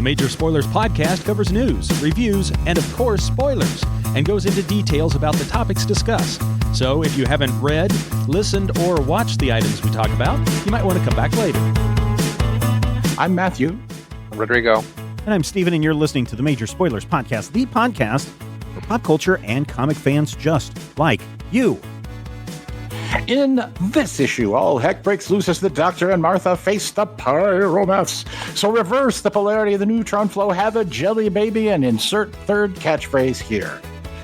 Major Spoilers podcast covers news, reviews, and of course, spoilers, and goes into details about the topics discussed. So if you haven't read, listened, or watched the items we talk about, you might want to come back later. I'm Matthew. Rodrigo. And I'm Steven, and you're listening to the Major Spoilers podcast, the podcast for pop culture and comic fans just like you. In this issue, all heck breaks loose as the Doctor and Martha face the pyromaths. So reverse the polarity of the neutron flow, have a jelly baby, and insert third catchphrase here.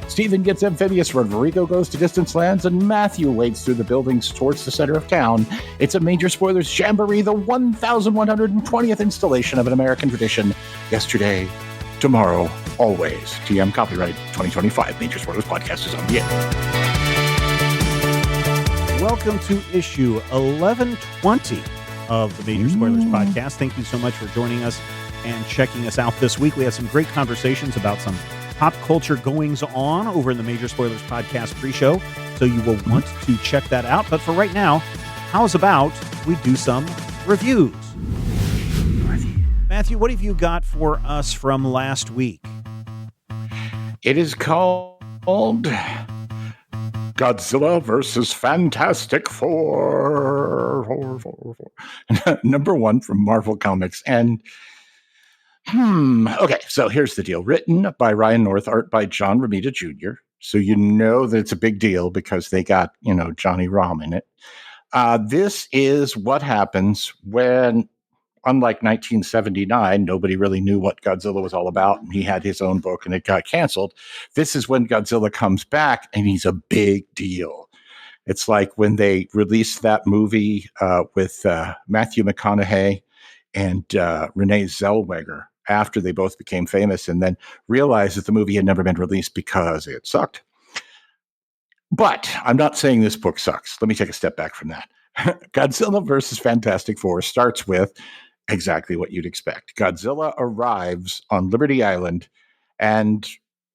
Stephen gets amphibious, Rodrigo goes to distant lands, and Matthew wades through the buildings towards the center of town. It's a Major Spoilers Jamboree, the 1120th installation of an American tradition. Yesterday, tomorrow, always. TM copyright 2025. Major Spoilers Podcast is on the air. Welcome to issue 1120 of the Major Spoilers podcast. Thank you so much for joining us and checking us out this week. We had some great conversations about some pop culture goings on over in the Major Spoilers podcast pre-show, so you will want to check that out. But for right now, how's about we do some reviews? Matthew, what have you got for us from last week? It is called Godzilla versus Fantastic Four. Number one from Marvel Comics. And, okay, so here's the deal. Written by Ryan North, art by John Romita Jr. So you know that it's a big deal because they got, Johnny Rom in it. This is what happens when, unlike 1979, nobody really knew what Godzilla was all about, and he had his own book, and it got canceled. This is when Godzilla comes back, and he's a big deal. It's like when they released that movie with Matthew McConaughey and Renee Zellweger after they both became famous, and then realized that the movie had never been released because it sucked. But I'm not saying this book sucks. Let me take a step back from that. Godzilla versus Fantastic Four starts with exactly what you'd expect. Godzilla arrives on Liberty Island, and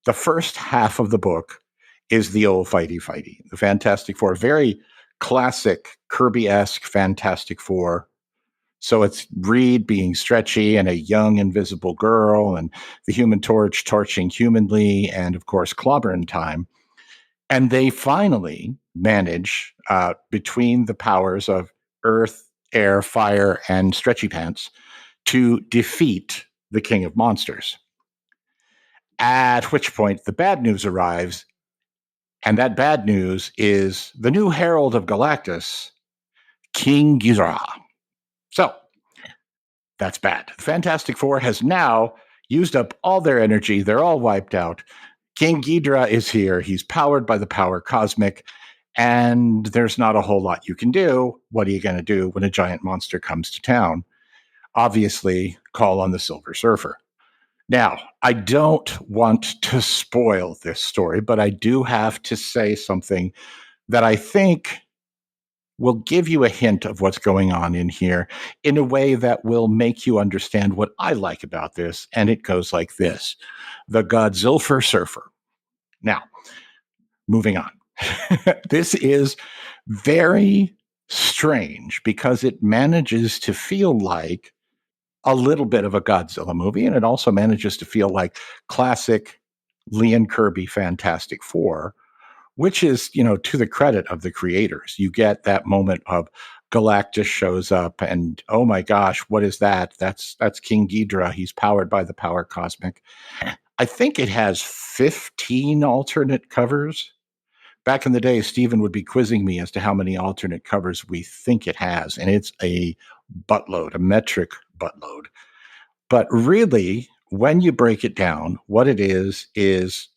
the first half of the book is the old fighty. The Fantastic Four, very classic Kirby-esque Fantastic Four. So it's Reed being stretchy and a young invisible girl, and the Human Torch torching humanly, and of course Clobbering Time. And they finally manage, between the powers of Earth, Air, Fire, and Stretchy Pants, to defeat the King of Monsters. At which point the bad news arrives, and that bad news is the new Herald of Galactus, King Ghidorah. So, that's bad. The Fantastic Four has now used up all their energy. They're all wiped out. King Ghidorah is here. He's powered by the power cosmic, and there's not a whole lot you can do. What are you going to do when a giant monster comes to town? Obviously, call on the Silver Surfer. Now, I don't want to spoil this story, but I do have to say something that I think will give you a hint of what's going on in here in a way that will make you understand what I like about this. And it goes like this. The Godzilla Surfer. Now, moving on. This is very strange because it manages to feel like a little bit of a Godzilla movie, and it also manages to feel like classic Lee Kirby Fantastic Four, which is, to the credit of the creators. You get that moment of Galactus shows up and, oh my gosh, what is that? That's King Ghidorah. He's powered by the power cosmic. I think it has 15 alternate covers. Back in the day, Stephen would be quizzing me as to how many alternate covers we think it has, and it's a buttload, a metric buttload. But really, when you break it down, what it is,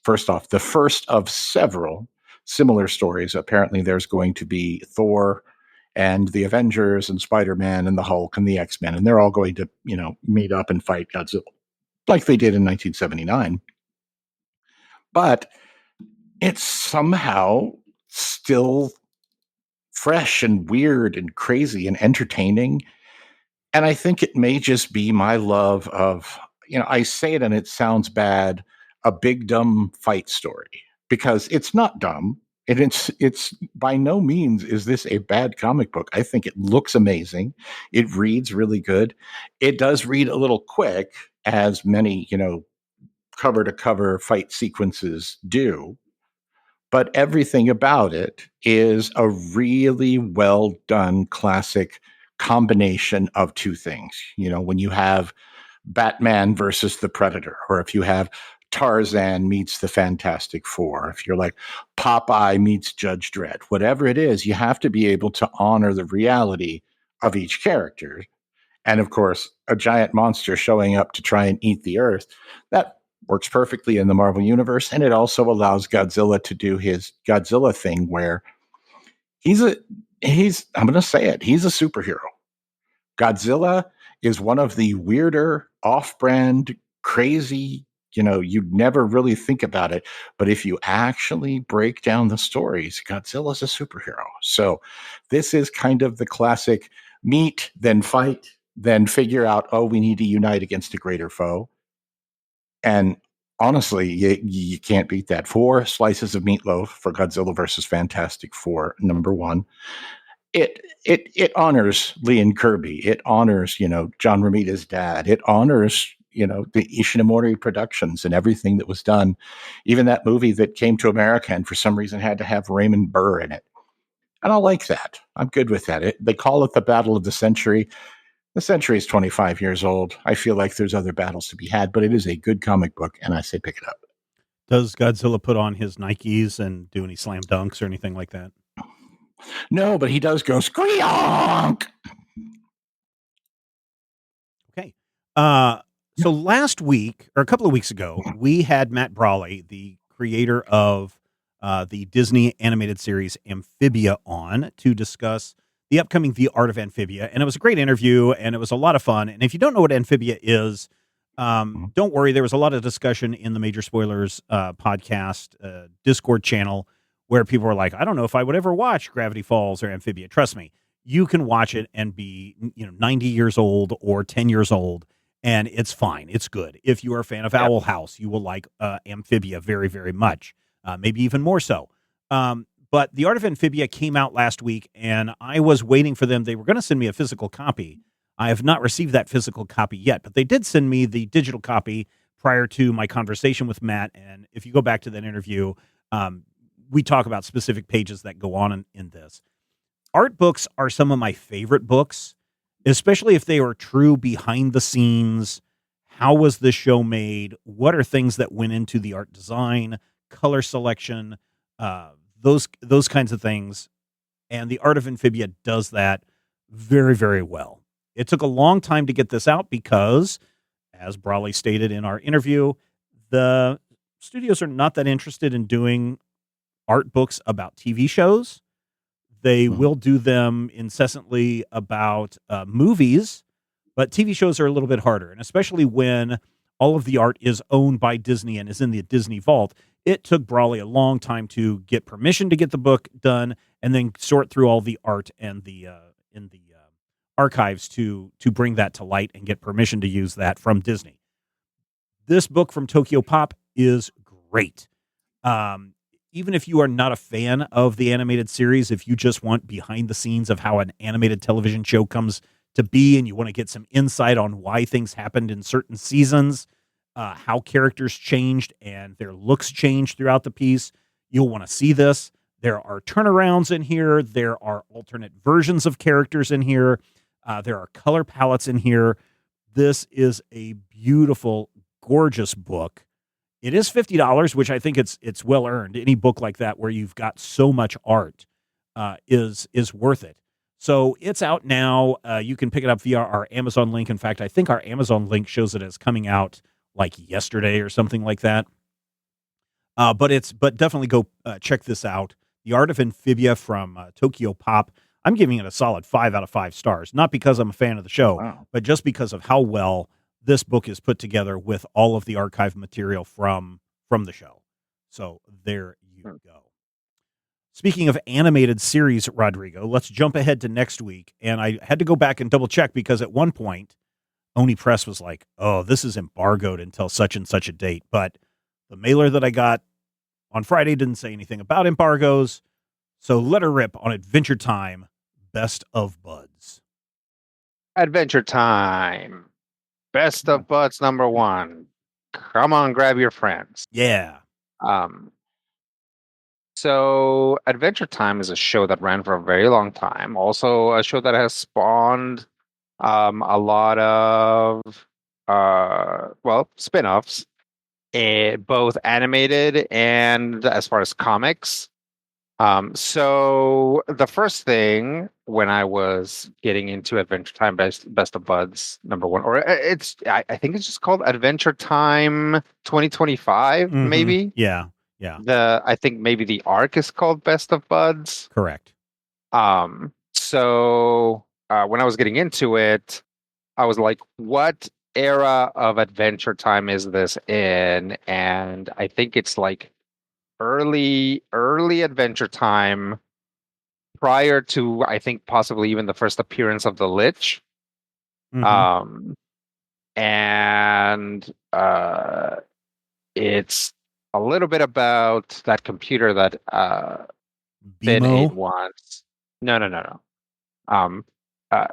first off, the first of several similar stories. Apparently, there's going to be Thor and the Avengers and Spider-Man and the Hulk and the X-Men, and they're all going to, meet up and fight Godzilla, like they did in 1979. But it's somehow still fresh and weird and crazy and entertaining. And I think it may just be my love of, I say it and it sounds bad, a big dumb fight story, because it's not dumb. And it's by no means is this a bad comic book. I think it looks amazing. It reads really good. It does read a little quick. as many, cover to cover fight sequences do, but everything about it is a really well done classic combination of two things. When you have Batman versus the Predator, or if you have Tarzan meets the Fantastic Four, if you're like Popeye meets Judge Dredd, whatever it is, you have to be able to honor the reality of each character. And of course, a giant monster showing up to try and eat the earth, that works perfectly in the Marvel Universe. And it also allows Godzilla to do his Godzilla thing where I'm going to say it, he's a superhero. Godzilla is one of the weirder, off-brand, crazy, you'd never really think about it. But if you actually break down the stories, Godzilla's a superhero. So this is kind of the classic meet, then fight, then figure out, oh, we need to unite against a greater foe. And honestly, you can't beat that. 4 slices of meatloaf for Godzilla versus Fantastic Four, number one. It honors Lee and Kirby. It honors, John Romita's dad. It honors, the Ishinomori productions and everything that was done. Even that movie that came to America and for some reason had to have Raymond Burr in it. And I like that. I'm good with that. They call it the Battle of the Century. The century is 25 years old. I feel like there's other battles to be had, but it is a good comic book, and I say pick it up. Does Godzilla put on his Nikes and do any slam dunks or anything like that? No, but he does go squeonk. Okay. So last week, or a couple of weeks ago, we had Matt Brawley, the creator of the Disney animated series Amphibia, on to discuss the upcoming The Art of Amphibia. And it was a great interview, and it was a lot of fun. And if you don't know what Amphibia is, don't worry. There was a lot of discussion in the Major Spoilers podcast Discord channel where people were like, I don't know if I would ever watch Gravity Falls or Amphibia. Trust me, you can watch it and be 90 years old or 10 years old, and it's fine. It's good. If you are a fan of Owl House, you will like Amphibia very, very much, maybe even more so. But The Art of Amphibia came out last week, and I was waiting for them. They were going to send me a physical copy. I have not received that physical copy yet, but they did send me the digital copy prior to my conversation with Matt. And if you go back to that interview, we talk about specific pages that go on in this. Art books are some of my favorite books, especially if they are true behind the scenes. How was this show made? What are things that went into the art design, color selection, those kinds of things. And The Art of Amphibia does that very, very well. It took a long time to get this out because, as Brawley stated in our interview, the studios are not that interested in doing art books about TV shows. They will do them incessantly about movies, but TV shows are a little bit harder. And especially when all of the art is owned by Disney and is in the Disney vault, it took Brawley a long time to get permission to get the book done and then sort through all the art and the archives to bring that to light and get permission to use that from Disney. This book from Tokyopop is great. Even if you are not a fan of the animated series, if you just want behind the scenes of how an animated television show comes to be and you want to get some insight on why things happened in certain seasons, how characters changed and their looks changed throughout the piece, you'll want to see this. There are turnarounds in here. There are alternate versions of characters in here. There are color palettes in here. This is a beautiful, gorgeous book. It is $50, which I think it's well earned. Any book like that where you've got so much art is worth it. So it's out now. You can pick it up via our Amazon link. In fact, I think our Amazon link shows it as coming out like yesterday or something like that. But definitely go check this out. The Art of Amphibia from Tokyopop. I'm giving it a solid 5 out of 5 stars, not because I'm a fan of the show, but just because of how well this book is put together with all of the archive material from the show. So there you go. Speaking of animated series, Rodrigo, let's jump ahead to next week. And I had to go back and double check because at one point, Oni Press was like, oh, this is embargoed until such and such a date. But the mailer that I got on Friday didn't say anything about embargoes. So let her rip on Adventure Time, Best of Buds. Adventure Time. Best of Buds #1. Come on, grab your friends. Yeah. So Adventure Time is a show that ran for a very long time. Also a show that has spawned a lot of spin-offs, both animated and as far as comics. So the first thing when I was getting into Adventure Time Best of Buds #1, or I think it's just called Adventure Time 2025, maybe. Yeah. I think maybe the arc is called Best of Buds. Correct. So when I was getting into it, I was like, what era of Adventure Time is this in? And I think it's like early Adventure Time, prior to, I think, possibly even the first appearance of the Lich. Mhm. And it's a little bit about that computer that Finn BMO? ate once. No. Um, uh,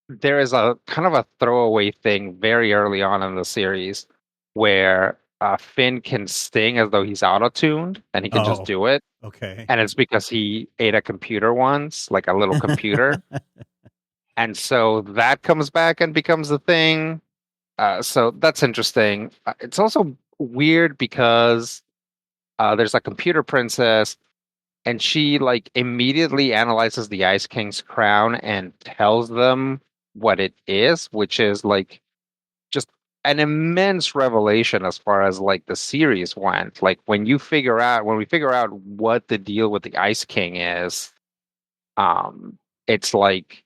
there is a kind of a throwaway thing very early on in the series where Finn can sing as though he's auto-tuned and he can just Oh, do it. okay. And it's because he ate a computer once, like a little computer. And so that comes back and becomes a thing. So that's interesting. It's also weird because there's a computer princess, and she like immediately analyzes the Ice King's crown and tells them what it is, which is like just an immense revelation as far as like the series went. Like when we figure out what the deal with the Ice King is, it's like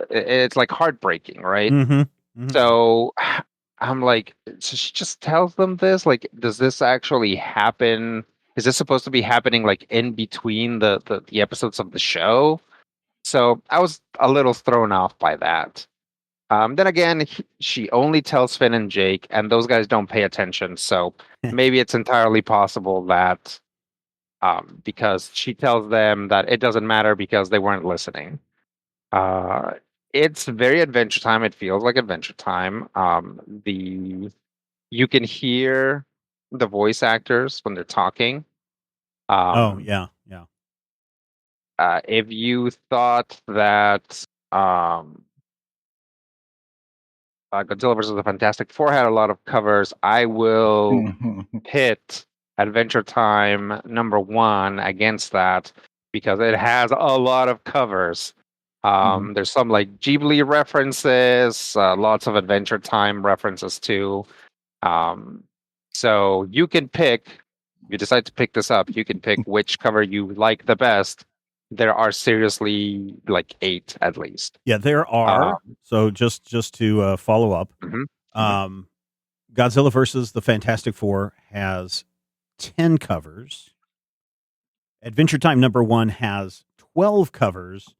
it's like heartbreaking, right? Mhm. So I'm like, so she just tells them this? Like, does this actually happen? Is this supposed to be happening like in between the episodes of the show? So I was a little thrown off by that. Then again, she only tells Finn and Jake, and those guys don't pay attention. So maybe it's entirely possible that because she tells them that it doesn't matter because they weren't listening. Uh, it's very Adventure Time. It feels like Adventure Time. You can hear the voice actors when they're talking. Oh, Um, yeah. if you thought that Godzilla versus the Fantastic Four had a lot of covers, I will pit Adventure Time #1 against that because it has a lot of covers. There's some like Ghibli references, lots of Adventure Time references too. So you can pick, if you decide to pick this up, you can pick which cover you like the best. There are seriously like 8 at least. Yeah, there are. So just to follow up, Mhm. Godzilla versus the Fantastic Four has 10 covers. Adventure Time #1 has 12 covers,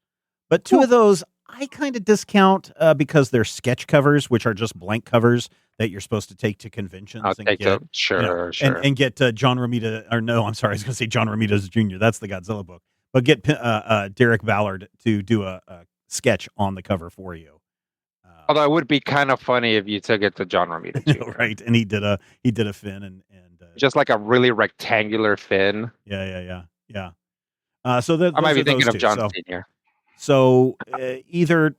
but 2 of those I kind of discount because they're sketch covers, which are just blank covers that you're supposed to take to conventions I'll and take get, the sure. and get John Romita, or no, I'm sorry, I was going to say John Romita Jr. That's the Godzilla book, but get Derek Ballard to do a sketch on the cover for you. Although it would be kind of funny if you took it to John Romita Jr. Right, and he did a Finn and just like a really rectangular fin. yeah. So I might those be are those thinking of two. John Sr. So either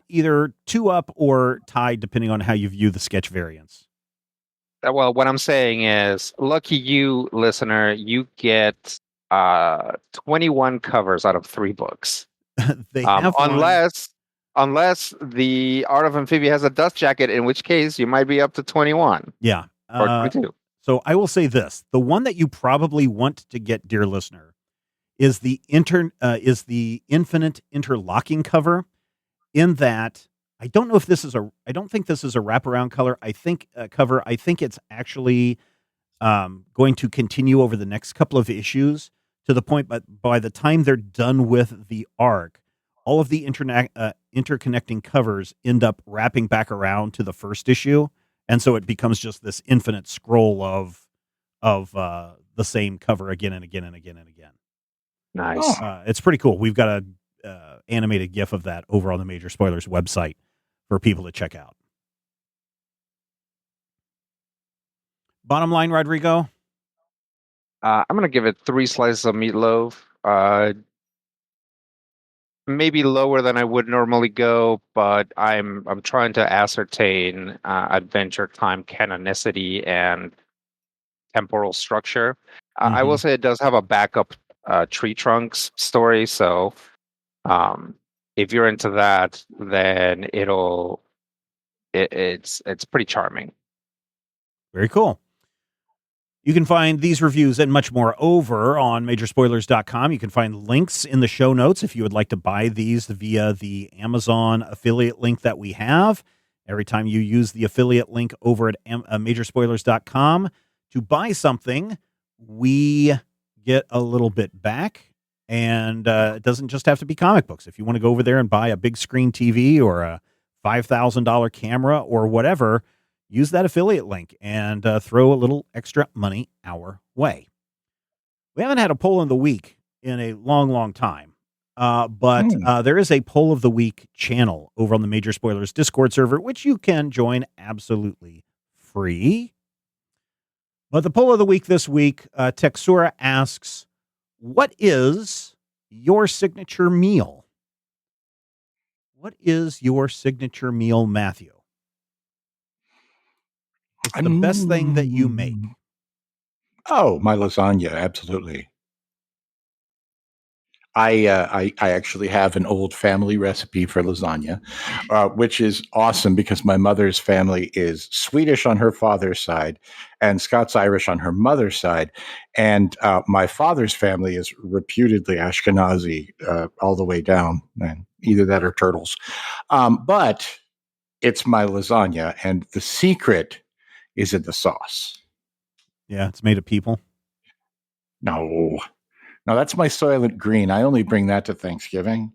2 up or tied, depending on how you view the sketch variants. Well, what I'm saying is, lucky you, listener, you get 21 covers out of 3 books. They have Unless the Art of Amphibia has a dust jacket, in which case you might be up to 21. Yeah. Or 22. So I will say this: the one that you probably want to get, dear listener, is the infinite interlocking cover. In that, I don't think this is a wraparound color. I think cover. I think it's actually going to continue over the next couple of issues to the point, but by the time they're done with the arc, all of the interconnecting covers end up wrapping back around to the first issue, and so it becomes just this infinite scroll of the same cover again and again and again and again. Nice. It's pretty cool. We've got a animated GIF of that over on the Major Spoilers website for people to check out. Bottom line, Rodrigo? I'm going to give it 3 slices of meatloaf. Maybe lower than I would normally go, but I'm trying to ascertain Adventure Time canonicity and temporal structure. I will say it does have a backup tree trunks story, so if you're into that, then it's pretty charming. Very cool. You can find these reviews and much more over on majorspoilers.com. You can find links in the show notes if you would like to buy these via the Amazon affiliate link that we have. Every time you use the affiliate link over at majorspoilers.com to buy something, we get a little bit back. And it doesn't just have to be comic books. If you want to go over there and buy a big screen TV or a $5,000 camera or whatever, use that affiliate link and throw a little extra money our way. We haven't had a poll of the week in a long, long time, but there is a poll of the week channel over on the Major Spoilers Discord server, which you can join absolutely free. But the poll of the week this week, Texura asks, what is your signature meal? What is your signature meal, Matthew? It's the best thing that you make. Oh, my lasagna, absolutely. I actually have an old family recipe for lasagna, which is awesome because my mother's family is Swedish on her father's side and Scots-Irish on her mother's side. And my father's family is reputedly Ashkenazi all the way down, and either that or turtles. But it's my lasagna, and the secret is in the sauce. Yeah, it's made of people. No, that's my Soylent Green. I only bring that to Thanksgiving.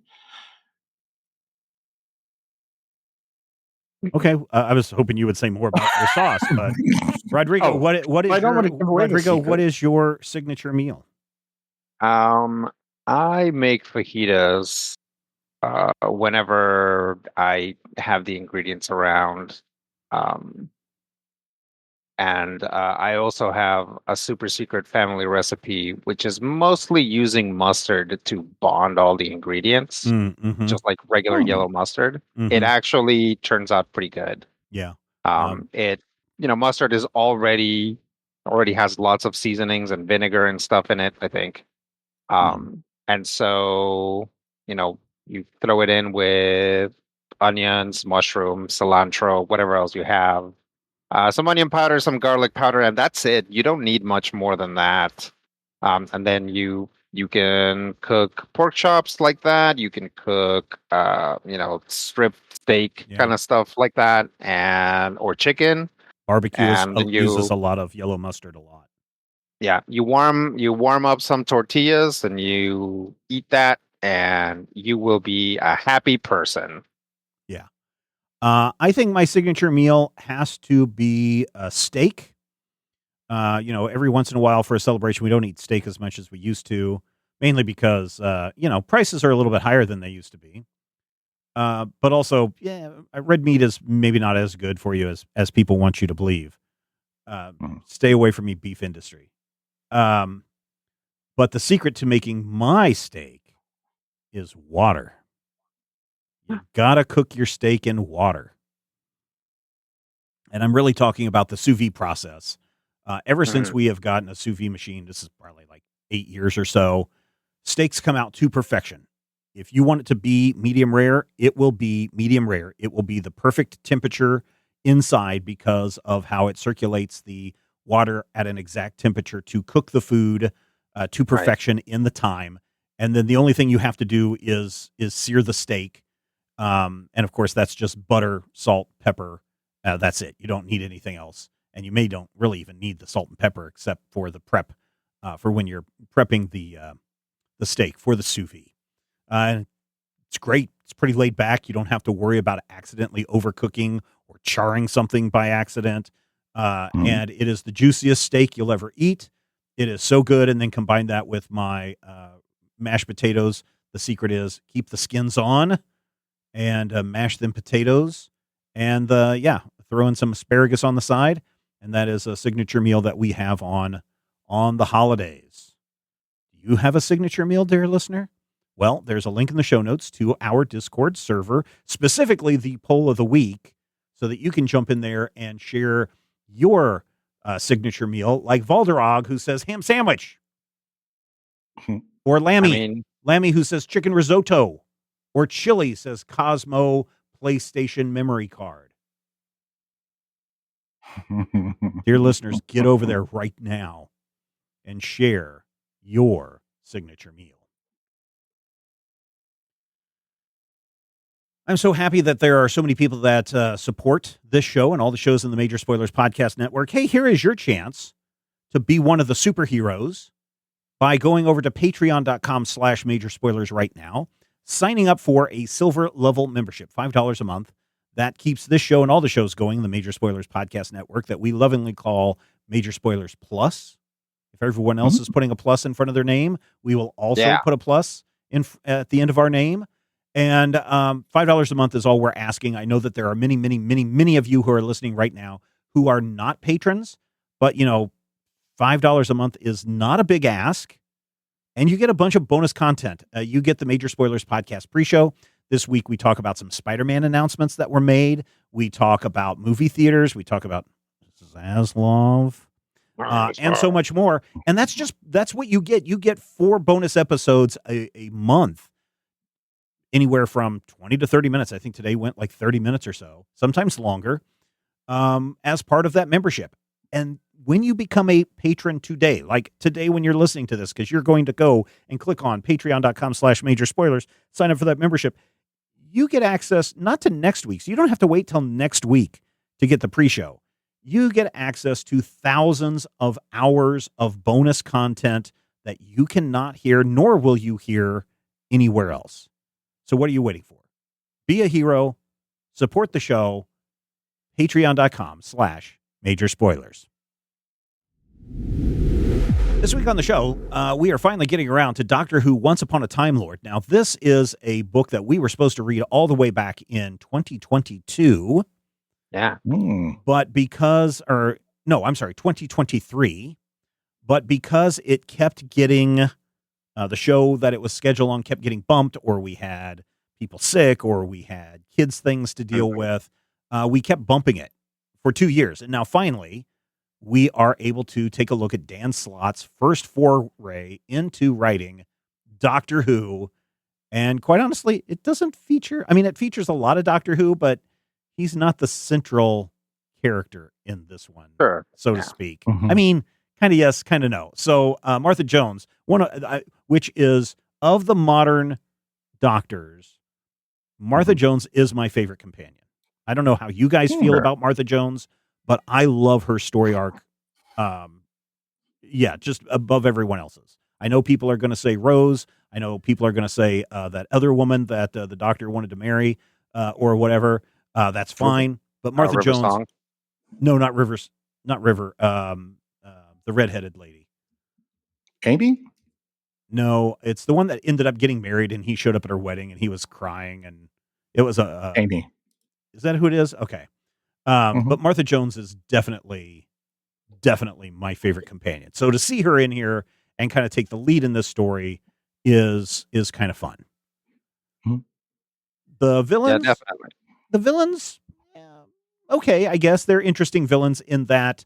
Okay, I was hoping you would say more about your sauce, but Rodrigo, what is your signature meal? I make fajitas whenever I have the ingredients around. And I also have a super secret family recipe, which is mostly using mustard to bond all the ingredients, just like regular yellow mustard. It actually turns out pretty good. Yeah. Mustard is already has lots of seasonings and vinegar and stuff in it, I think. And so, you throw it in with onions, mushrooms, cilantro, whatever else you have. Some onion powder, some garlic powder, and that's it. You don't need much more than that. And then you can cook pork chops like that. You can cook, strip steak kind of stuff like that, or chicken. Barbecue uses a lot of yellow mustard a lot. Yeah, you warm up some tortillas and you eat that, and you will be a happy person. Yeah. I think my signature meal has to be a steak. Every once in a while for a celebration, we don't eat steak as much as we used to, mainly because, prices are a little bit higher than they used to be. But also, red meat is maybe not as good for you as people want you to believe. Stay away from me, beef industry. But the secret to making my steak is water. You gotta cook your steak in water. And I'm really talking about the sous vide process. Ever since we have gotten a sous vide machine, this is probably like 8 years or so, steaks come out to perfection. If you want it to be medium rare, it will be medium rare. It will be the perfect temperature inside because of how it circulates the water at an exact temperature to cook the food to perfection in the time. And then the only thing you have to do is sear the steak. And of course, that's just butter, salt, pepper. That's it. You don't need anything else. And you don't really even need the salt and pepper except for the prep for when you're prepping the steak for the sous vide. And it's great. It's pretty laid back. You don't have to worry about accidentally overcooking or charring something by accident. And it is the juiciest steak you'll ever eat. It is so good. And then combine that with my mashed potatoes. The secret is keep the skins on and mash them potatoes. And throw in some asparagus on the side. And that is a signature meal that we have on the holidays. Do you have a signature meal, dear listener? Well, there's a link in the show notes to our Discord server, specifically the poll of the week, so that you can jump in there and share your signature meal, like Valderog, who says ham sandwich, or Lammy, who says chicken risotto, or Chili says Cosmo PlayStation memory card. Dear listeners, get over there right now and share your signature meal. I'm so happy that there are so many people that support this show and all the shows in the Major Spoilers Podcast Network. Hey, here is your chance to be one of the superheroes by going over to patreon.com/Major Spoilers right now, signing up for a silver level membership, $5 a month. That keeps this show and all the shows going in the Major Spoilers Podcast Network that we lovingly call Major Spoilers Plus. If everyone else is putting a plus in front of their name, we will also put a plus at the end of our name. And $5 a month is all we're asking. I know that there are many, many, many, many of you who are listening right now who are not patrons, but $5 a month is not a big ask. And you get a bunch of bonus content. You get the Major Spoilers Podcast pre-show. This week, we talk about some Spider-Man announcements that were made. We talk about movie theaters. We talk about Zaslav. And so much more. And that's what you get. You get 4 bonus episodes a month, anywhere from 20 to 30 minutes. I think today went like 30 minutes or so, sometimes longer, as part of that membership. And when you become a patron today, like today when you're listening to this, because you're going to go and click on patreon.com/Major Spoilers, sign up for that membership, you get access not to next week's. You don't have to wait till next week to get the pre-show. You get access to thousands of hours of bonus content that you cannot hear, nor will you hear anywhere else. So what are you waiting for? Be a hero, support the show, patreon.com/Major Spoilers. This week on the show, we are finally getting around to Doctor Who Once Upon a Time Lord. Now, this is a book that we were supposed to read all the way back in 2022. Yeah. But 2023. But because it kept getting, the show that it was scheduled on kept getting bumped, or we had people sick, or we had kids' things to deal with, we kept bumping it for 2 years. And now finally, we are able to take a look at Dan Slott's first foray into writing Doctor Who. And quite honestly, it doesn't feature, it features a lot of Doctor Who, but he's not the central character in this one, so to speak. Kind of yes, kind of no. So Martha Jones, which is of the modern Doctors, Martha Jones is my favorite companion. I don't know how you guys feel about Martha Jones, but I love her story arc. Just above everyone else's. I know people are going to say Rose. I know people are going to say that other woman that the Doctor wanted to marry or whatever. That's fine. But Martha Jones. Song? No, not Rivers. Not River. The redheaded lady. Amy? No, it's the one that ended up getting married, and he showed up at her wedding, and he was crying, and it was Amy. Is that who it is? Okay. But Martha Jones is definitely my favorite companion. So to see her in here and kind of take the lead in this story is kind of fun. The villains, definitely. The villains, okay, I guess they're interesting villains in that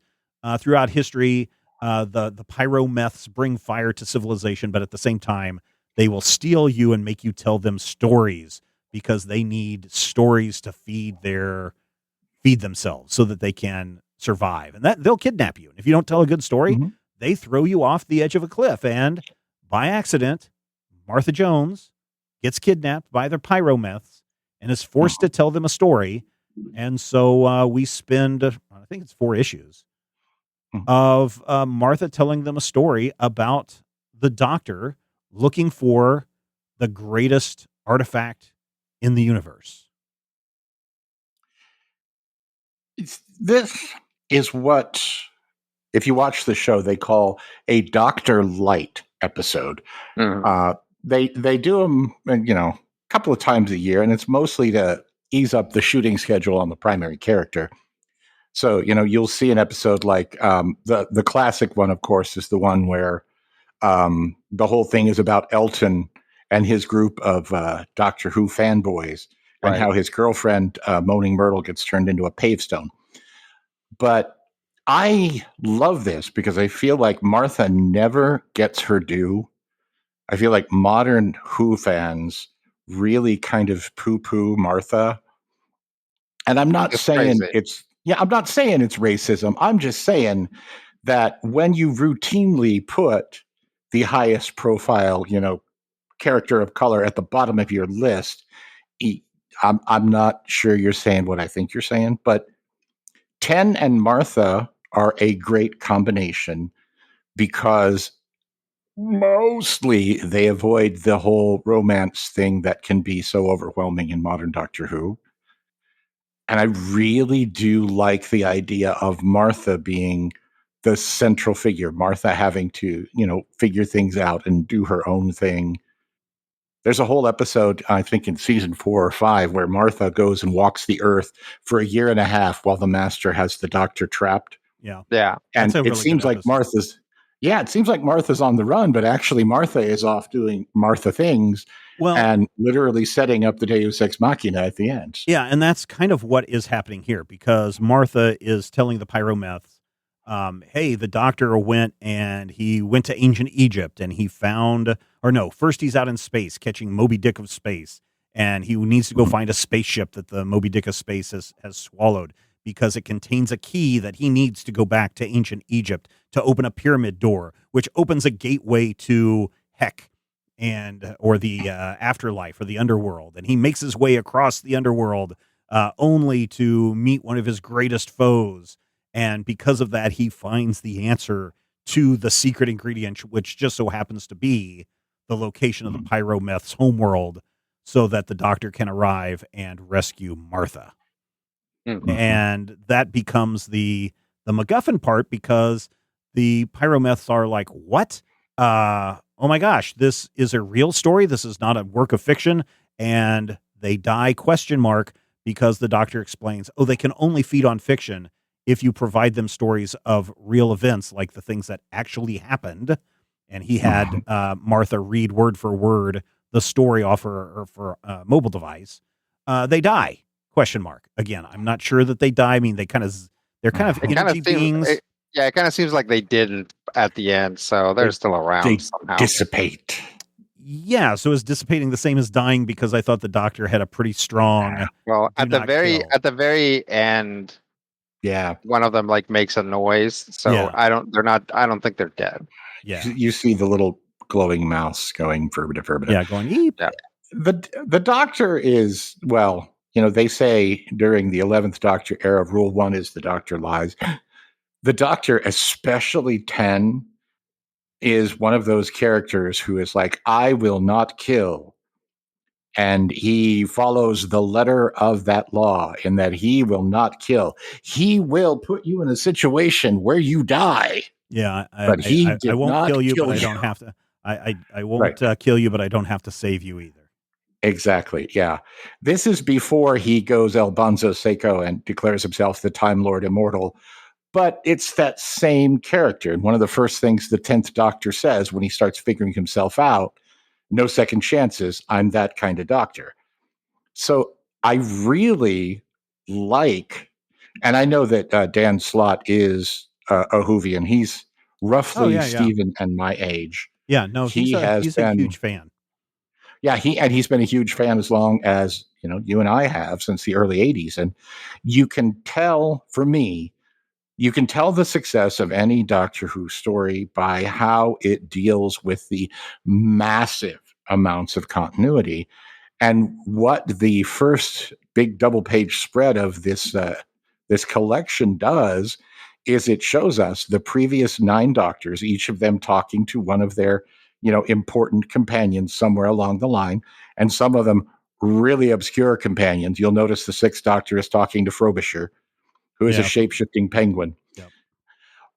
throughout history, the pyromeths bring fire to civilization, but at the same time, they will steal you and make you tell them stories because they need stories to feed themselves so that they can survive. And that they'll kidnap you. And if you don't tell a good story, they throw you off the edge of a cliff. And by accident, Martha Jones gets kidnapped by the pyromeths and is forced to tell them a story. And so we spend, I think it's 4 issues of Martha telling them a story about the Doctor looking for the greatest artifact in the universe. This is what, if you watch the show, they call a Doctor Light episode. They do them, a couple of times a year, and it's mostly to ease up the shooting schedule on the primary character. So, you'll see an episode like the classic one, of course, is the one where the whole thing is about Elton and his group of Doctor Who fanboys and how his girlfriend, Moaning Myrtle, gets turned into a pavestone. But I love this because I feel like Martha never gets her due. I feel like modern Who fans really kind of poo-poo Martha. And I'm not saying I'm not saying it's racism. I'm just saying that when you routinely put the highest profile, character of color at the bottom of your list, I'm not sure you're saying what I think you're saying, but Ten and Martha are a great combination because mostly they avoid the whole romance thing that can be so overwhelming in modern Doctor Who. And I really do like the idea of Martha being the central figure, Martha having to, figure things out and do her own thing. There's a whole episode, I think in season 4 or 5, where Martha goes and walks the earth for a year and a half while the Master has the Doctor trapped. Yeah. And it seems like Martha's on the run, but actually Martha is off doing Martha things and literally setting up the Deus Ex Machina at the end. Yeah, and that's kind of what is happening here, because Martha is telling the pyromeths, hey, the Doctor went to ancient Egypt and he found, first he's out in space catching Moby Dick of space, and he needs to go find a spaceship that the Moby Dick of space has swallowed, because it contains a key that he needs to go back to ancient Egypt to open a pyramid door, which opens a gateway to Hek or the afterlife or the underworld. And he makes his way across the underworld only to meet one of his greatest foes. And because of that, he finds the answer to the secret ingredient, which just so happens to be the location of the pyrometh's homeworld, so that the Doctor can arrive and rescue Martha. Mm-hmm. And that becomes the MacGuffin part, because the pyromeths are like, what? Oh my gosh, this is a real story. This is not a work of fiction. And they die, ? Because the Doctor explains, they can only feed on fiction if you provide them stories of real events, like the things that actually happened. And he had Martha read word for word the story off her mobile device. They die, ? Again, I'm not sure that they die. I mean, they're kind of energy beings. It kind of seems like they didn't at the end, so they're still around somehow. Dissipate. Yeah, so is dissipating the same as dying? Because I thought the Doctor had a pretty strong. Well, at the very end, one of them makes a noise. So I don't think they're dead. Yeah, you see the little glowing mouse going furba. Yeah, going eep. Yeah. The Doctor is, they say during the 11th Doctor era, Rule 1 is the Doctor lies. The Doctor, especially 10, is one of those characters who is like, I will not kill. And he follows the letter of that law in that he will not kill. He will put you in a situation where you die. Yeah, but I won't kill you, but I don't have to. I won't kill you, but I don't have to save you either. Exactly. Yeah. This is before he goes El Bonzo Seco and declares himself the Time Lord Immortal. But it's that same character. And one of the first things the 10th Doctor says when he starts figuring himself out, no second chances, I'm that kind of Doctor. So I really like, and I know that Dan Slott is a Whovian. He's roughly Stephen and my age. Yeah, no, he's a huge fan. Yeah, he's been a huge fan as long as, you and I have, since the early 80s. And you can tell, for me, you can tell the success of any Doctor Who story by how it deals with the massive amounts of continuity. And what the first big double-page spread of this collection does is it shows us the previous 9 Doctors, each of them talking to one of their, important companions somewhere along the line, and some of them really obscure companions. You'll notice the 6th Doctor is talking to Frobisher, who is a shape-shifting penguin. Yep.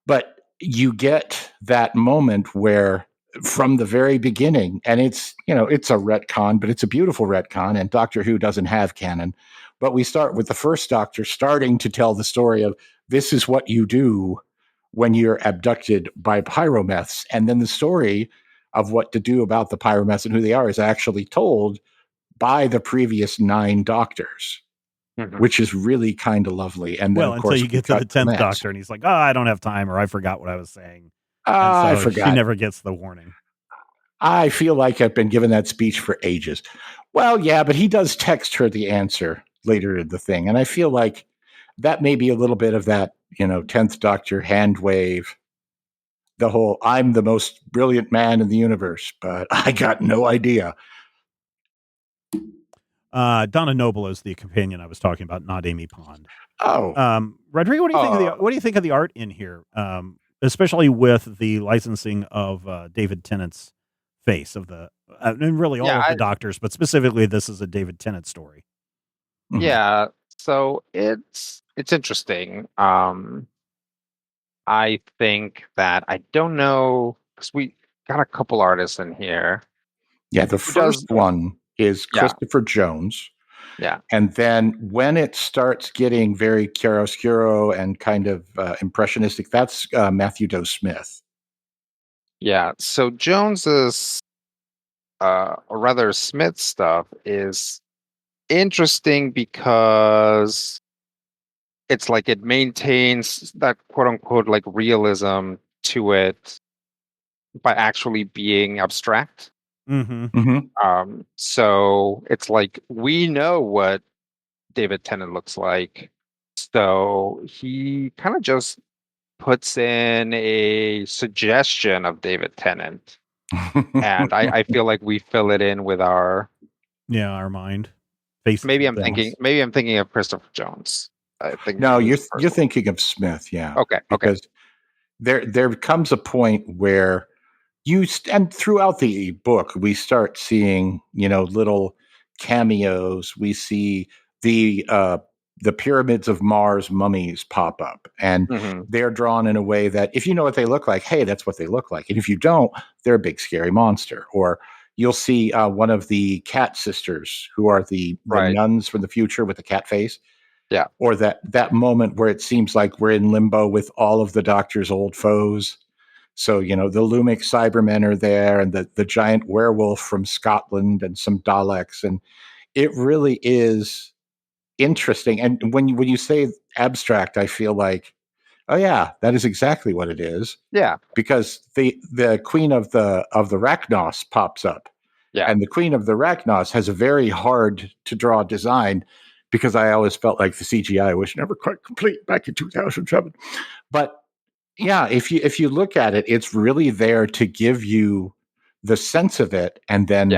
But you get that moment where, from the very beginning, and it's a retcon, but it's a beautiful retcon, and Doctor Who doesn't have canon, But we start with the first Doctor starting to tell the story of this is what you do when you're abducted by pyromeths. And then the story of what to do about the pyromeths and who they are is actually told by the previous 9 Doctors, which is really kind of lovely. And then, of until course, you get to the 10th Doctor and he's like, I don't have time, or I forgot what I was saying. I forgot. She never gets the warning. I feel like I've been given that speech for ages. Well, yeah, but he does text her the answer later in the thing. And I feel like that may be a little bit of that, 10th Doctor hand wave. The whole, I'm the most brilliant man in the universe, but I got no idea. Donna Noble is the companion I was talking about, not Amy Pond. Oh. Rodrigo, what do you think of the art in here? Especially with the licensing of David Tennant's face of the, and really all of the Doctors, but specifically this is a David Tennant story. Yeah, so it's interesting. I think that I don't know, because we got a couple artists in here. Yeah, the first one is Christopher Jones. Yeah. And then when it starts getting very chiaroscuro and kind of impressionistic, that's Matthew Doe Smith. Yeah, so Jones's, or rather Smith's stuff is interesting because it's like it maintains that quote unquote like realism to it by actually being abstract. So it's like we know what David Tennant looks like, so he kind of just puts in a suggestion of David Tennant, and I feel like we fill it in with our mind. Faces maybe I'm thinking of Christopher Jones. I think no, you're thinking of Smith, yeah. Okay, because there comes a point where and throughout the book we start seeing little cameos. We see the pyramids of Mars mummies pop up, and they're drawn in a way that if you know what they look like, hey, that's what they look like, and if you don't, they're a big scary monster. Or you'll see one of the cat sisters who are the nuns from the future with the cat face. Yeah. Or that moment where it seems like we're in limbo with all of the Doctor's old foes. So, the Lumic Cybermen are there, and the giant werewolf from Scotland, and some Daleks. And it really is interesting. And when you say abstract, I feel like, oh yeah, that is exactly what it is. Yeah. Because the Queen of the Rachnos pops up. Yeah. And the Queen of the Rachnos has a very hard to draw design, because I always felt like the CGI was never quite complete back in 2007. But yeah, if you look at it, it's really there to give you the sense of it and then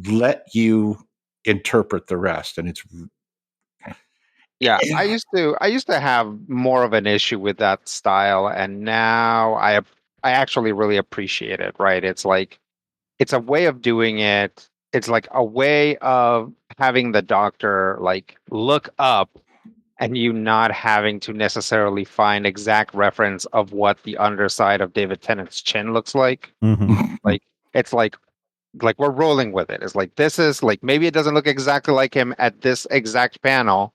let you interpret the rest. And it's I used to have more of an issue with that style, and now I actually really appreciate it. Right? It's like it's a way of doing it. It's like a way of having the Doctor like look up, and you not having to necessarily find exact reference of what the underside of David Tennant's chin looks like. Like it's like we're rolling with it. It's like this is like maybe it doesn't look exactly like him at this exact panel,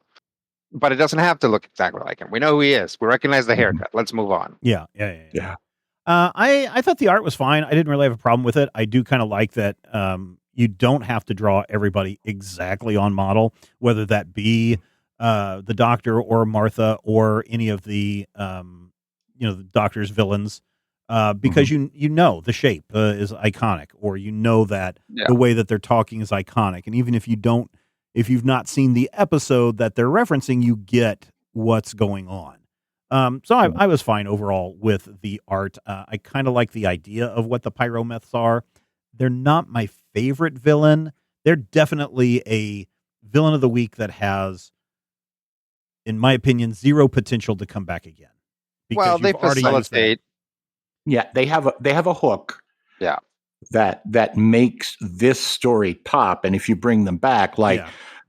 but it doesn't have to look exactly like him. We know who he is. We recognize the haircut. Let's move on. Yeah. I thought the art was fine. I didn't really have a problem with it. I do kind of like that you don't have to draw everybody exactly on model, whether that be the Doctor or Martha or any of the the Doctor's villains, because you know the shape is iconic, or that the way that they're talking is iconic, and even if you've not seen the episode that they're referencing, you get what's going on. So I was fine overall with the art. I kind of like the idea of what the pyromeths are. They're not my favorite villain. They're definitely a villain of the week that has, in my opinion, zero potential to come back again. Well, they facilitate. Yeah, they have a hook. Yeah. That makes this story pop, and if you bring them back,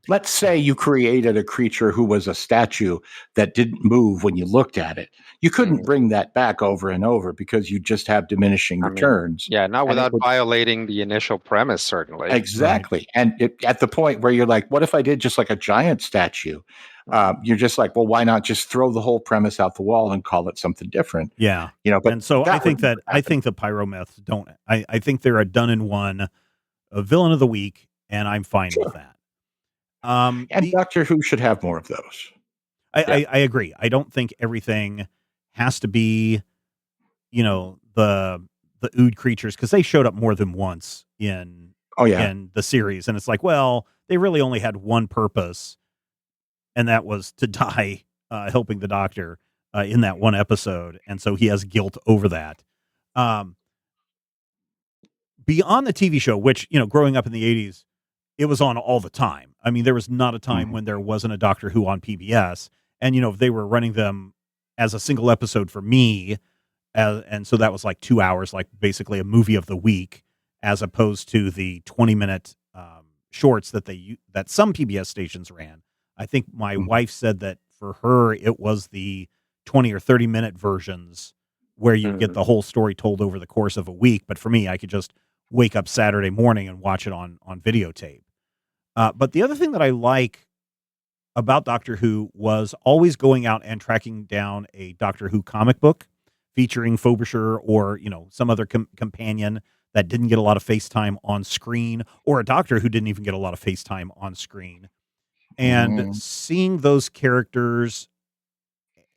let's say you created a creature who was a statue that didn't move when you looked at it. You couldn't bring that back over and over because you just have diminishing returns. Yeah, not And it without would violating the initial premise, certainly. exactly. And at the point where you're like, what if I did just like a giant statue? You're just like, well, why not just throw the whole premise out the wall and call it something different? Yeah. But and so I think would I think the pyromyths don't. I think they're a done in one, a villain of the week, and I'm fine with that. And Doctor Who should have more of those. I agree. I don't think everything has to be, the Ood creatures, because they showed up more than once in the series, and it's like, well, they really only had one purpose, and that was to die helping the Doctor in that one episode, and so he has guilt over that. Beyond the TV show, which, growing up in the 80s, it was on all the time. I mean, there was not a time when there wasn't a Doctor Who on PBS, and they were running them as a single episode for me, and so that was like 2 hours, like basically a movie of the week, as opposed to the 20-minute shorts that some PBS stations ran. I think my wife said that for her it was the 20 or 30-minute versions where you get the whole story told over the course of a week. But for me, I could just wake up Saturday morning and watch it on videotape. But the other thing that I like about Doctor Who was always going out and tracking down a Doctor Who comic book featuring Frobisher or, some other companion that didn't get a lot of FaceTime on screen, or a Doctor who didn't even get a lot of FaceTime on screen. And seeing those characters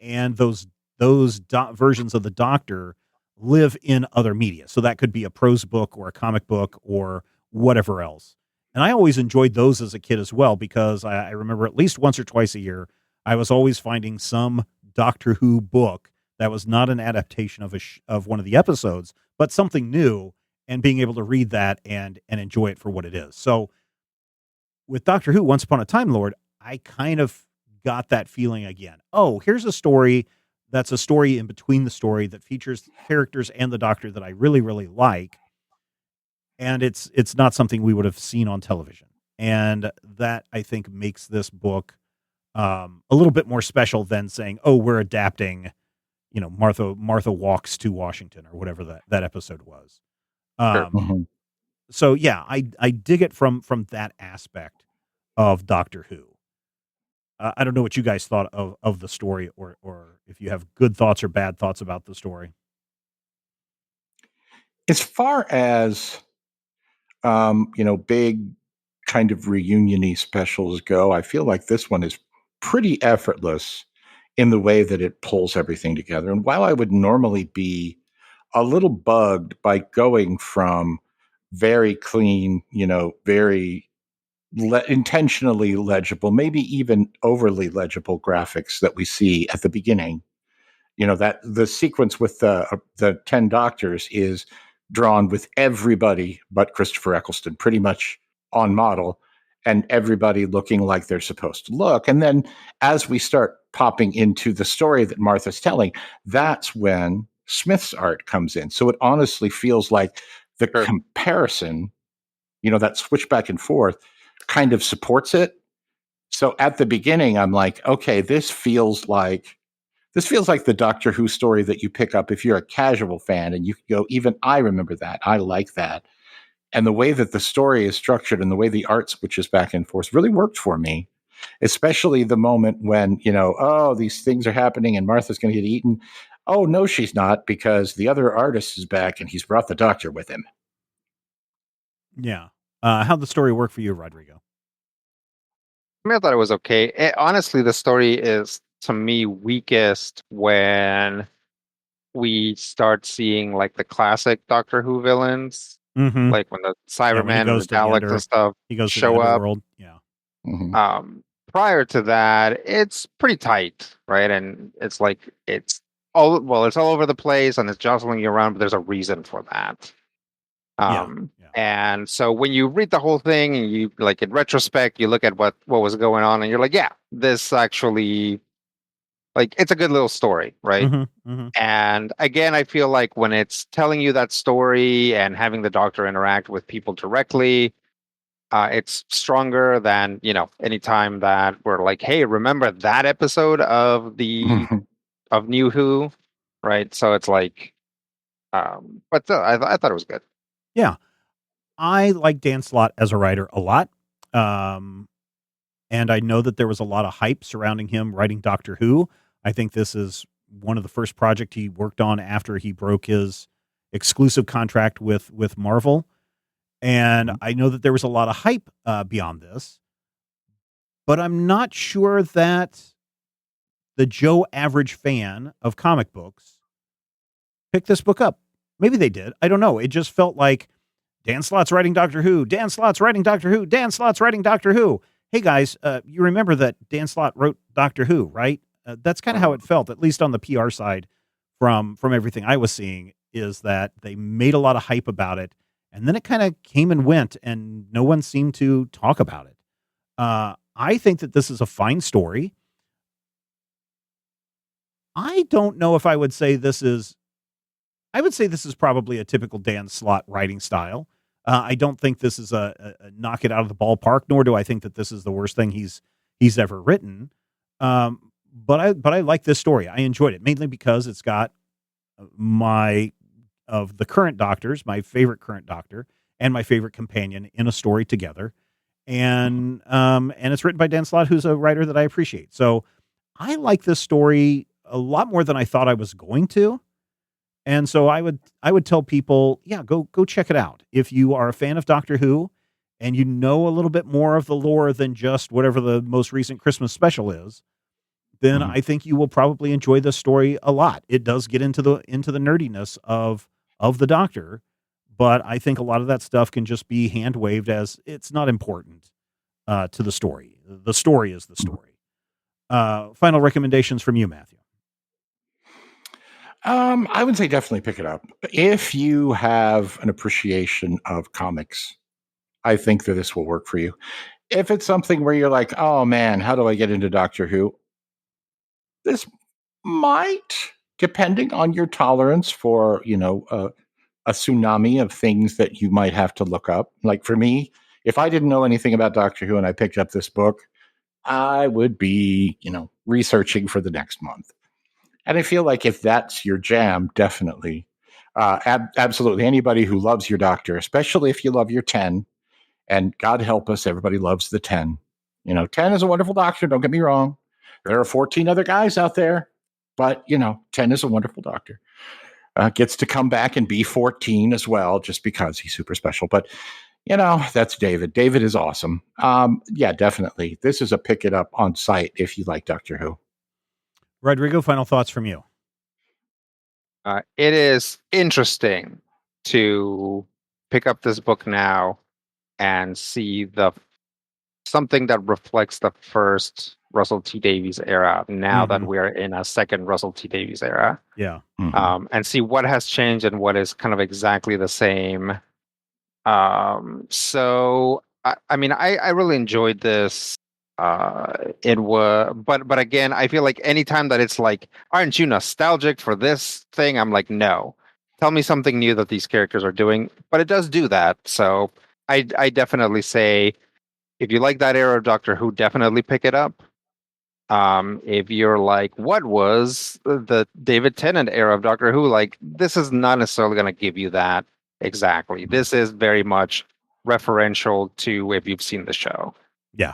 and those versions of the Doctor live in other media. So that could be a prose book or a comic book or whatever else. And I always enjoyed those as a kid as well, because I remember at least once or twice a year, I was always finding some Doctor Who book that was not an adaptation of one of the episodes, but something new, and being able to read that and enjoy it for what it is. So with Doctor Who, Once Upon a Time Lord, I kind of got that feeling again. Oh, here's a story that's a story in between the story that features characters and the Doctor that I really, really like. And it's not something we would have seen on television. And that, I think, makes this book a little bit more special than saying, oh, we're adapting, Martha Walks to Washington, or whatever that episode was. So yeah, I dig it from that aspect of Doctor Who. I don't know what you guys thought of the story, or if you have good thoughts or bad thoughts about the story. As far as big kind of reunion-y specials go, I feel like this one is pretty effortless in the way that it pulls everything together. And while I would normally be a little bugged by going from very clean, very intentionally legible, maybe even overly legible graphics that we see at the beginning, that the sequence with the 10 doctors is drawn with everybody but Christopher Eccleston pretty much on model, and everybody looking like they're supposed to look. And then as we start popping into the story that Martha's telling, that's when Smith's art comes in. So it honestly feels like the comparison, that switch back and forth, kind of supports it. So at the beginning, I'm like, okay, this feels like the Doctor Who story that you pick up if you're a casual fan, and you can go, even I remember that. I like that. And the way that the story is structured and the way the art switches back and forth really worked for me, especially the moment when, oh, these things are happening and Martha's going to get eaten. Oh, no, she's not, because the other artist is back and he's brought the Doctor with him. Yeah. How'd the story work for you, Rodrigo? I thought it was okay. Honestly, the story is, to me, weakest when we start seeing like the classic Doctor Who villains, like when the Cybermen and the Daleks and stuff show up. Yeah. Prior to that, it's pretty tight, right? And it's like it's all over the place and it's jostling you around, but there's a reason for that. And so when you read the whole thing and you, like, in retrospect, you look at what was going on and you're like, yeah, this actually, like, it's a good little story, right? And again, I feel like when it's telling you that story and having the Doctor interact with people directly, It's stronger than, anytime that we're like, hey, remember that episode of New Who, right? So it's like, but I thought it was good. Yeah. I like Dan Slott as a writer a lot. Um, and I know that there was a lot of hype surrounding him writing Doctor Who. I think this is one of the first projects he worked on after he broke his exclusive contract with Marvel. And I know that there was a lot of hype beyond this, but I'm not sure that the Joe average fan of comic books picked this book up. Maybe they did. I don't know. It just felt like Dan Slott's writing Doctor Who. Dan Slott's writing Doctor Who. Dan Slott's writing Doctor Who. Hey guys, you remember that Dan Slott wrote Doctor Who, right? That's kind of how it felt, at least on the PR side from everything I was seeing, is that they made a lot of hype about it. And then it kind of came and went and no one seemed to talk about it. I think that this is a fine story. I don't know if I would say this is probably a typical Dan Slott writing style. I don't think this is a knock it out of the ballpark, nor do I think that this is the worst thing he's ever written. But I like this story. I enjoyed it mainly because it's got of the current Doctors, my favorite current Doctor and my favorite companion in a story together. And it's written by Dan Slott, who's a writer that I appreciate. So I like this story a lot more than I thought I was going to. And so I would tell people, yeah, go check it out. If you are a fan of Doctor Who and you know a little bit more of the lore than just whatever the most recent Christmas special is, then I think you will probably enjoy this story a lot. It does get into the nerdiness of the Doctor, but I think a lot of that stuff can just be hand waved as it's not important to the story. The story is the story. Final recommendations from you, Matthew. I would say definitely pick it up. If you have an appreciation of comics, I think that this will work for you. If it's something where you're like, oh man, how do I get into Doctor Who? This might, depending on your tolerance for, a tsunami of things that you might have to look up. Like for me, if I didn't know anything about Doctor Who and I picked up this book, I would be, researching for the next month. And I feel like if that's your jam, definitely, absolutely, anybody who loves your Doctor, especially if you love your 10, and God help us, everybody loves the 10. 10 is a wonderful Doctor, don't get me wrong. There are 14 other guys out there, but, 10 is a wonderful Doctor. Gets to come back and be 14 as well, just because he's super special. But, that's David. David is awesome. Yeah, definitely. This is a pick it up on site if you like Doctor Who. Rodrigo, final thoughts from you. It is interesting to pick up this book now and see something that reflects the first Russell T Davies era. Now that we're in a second Russell T Davies era, yeah, and see what has changed and what is kind of exactly the same. So I mean, I really enjoyed this. It was, but again, I feel like anytime that it's like, aren't you nostalgic for this thing? I'm like, no, tell me something new that these characters are doing. But it does do that. So I definitely say, if you like that era of Doctor Who, definitely pick it up. If you're like, what was the David Tennant era of Doctor Who? Like, this is not necessarily going to give you that exactly. This is very much referential to if you've seen the show. Yeah.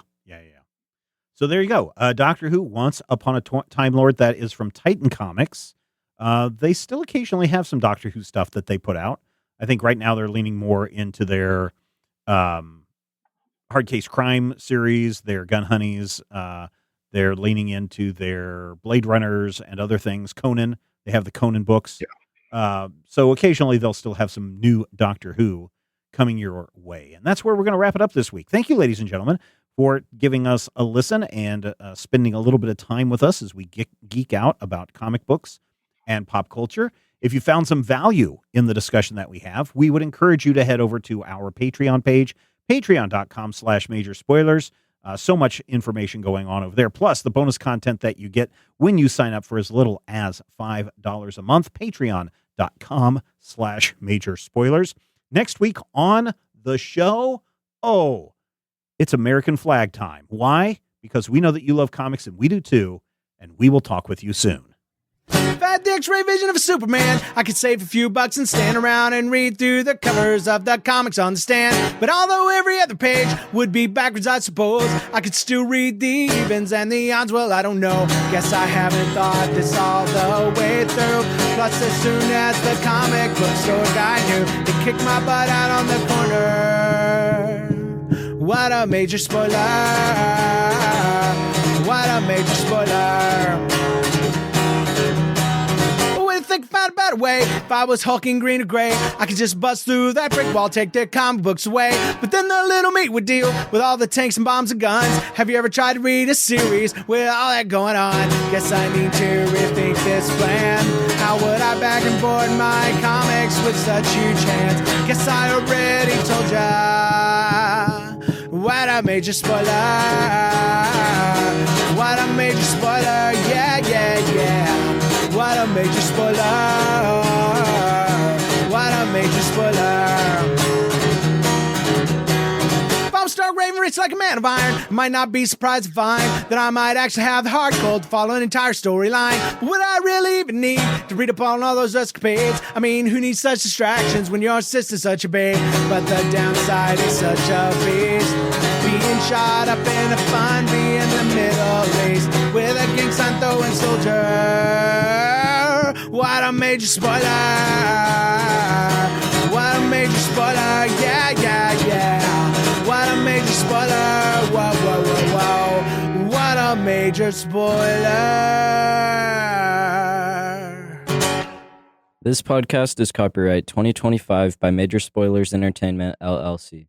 So there you go. Doctor Who, Once Upon a Time Lord. That is from Titan Comics. They still occasionally have some Doctor Who stuff that they put out. I think right now they're leaning more into their Hard Case Crime series, their Gun Honeys. They're leaning into their Blade Runners and other things. Conan, they have the Conan books. Yeah. So occasionally they'll still have some new Doctor Who coming your way. And that's where we're going to wrap it up this week. Thank you, ladies and gentlemen, for giving us a listen and spending a little bit of time with us as we geek out about comic books and pop culture. If you found some value in the discussion that we have, we would encourage you to head over to our Patreon page, patreon.com/major spoilers. So much information going on over there, plus the bonus content that you get when you sign up for as little as $5 a month. Patreon.com/major spoilers. Next week on the show, It's American flag time. Why? Because we know that you love comics and we do too, and we will talk with you soon. If I had the X-ray vision of a Superman, I could save a few bucks and stand around and read through the covers of the comics on the stand. But although every other page would be backwards, I suppose I could still read the evens and the odds. Well, I don't know. Guess I haven't thought this all the way through. Plus, as soon as the comic book store guy knew, he kicked my butt out on the corner. What a major spoiler! What a major spoiler! Think about a better way. If I was hulking green or gray, I could just bust through that brick wall, take their comic books away. But then the little meat would deal with all the tanks and bombs and guns. Have you ever tried to read a series with all that going on? Guess I need to rethink this plan. How would I back and board my comics with such huge hands? Guess I already told ya. What a major spoiler. What a major spoiler. Yeah, yeah, yeah. What a major spoiler. What a major spoiler. If I'm Stark Raven, rich like a man of iron, I might not be surprised to find that I might actually have the hard code to follow an entire storyline. But would I really even need to read up on all those escapades? I mean, who needs such distractions when your sister's such a babe? But the downside is such a beast, being shot up in a fun bee in the Middle East with a gang sign throwing soldier. What a major spoiler. What a major spoiler. Yeah, yeah, yeah. What a major spoiler. Whoa, whoa, whoa, whoa. What a major spoiler. This podcast is copyright 2025 by Major Spoilers Entertainment, LLC.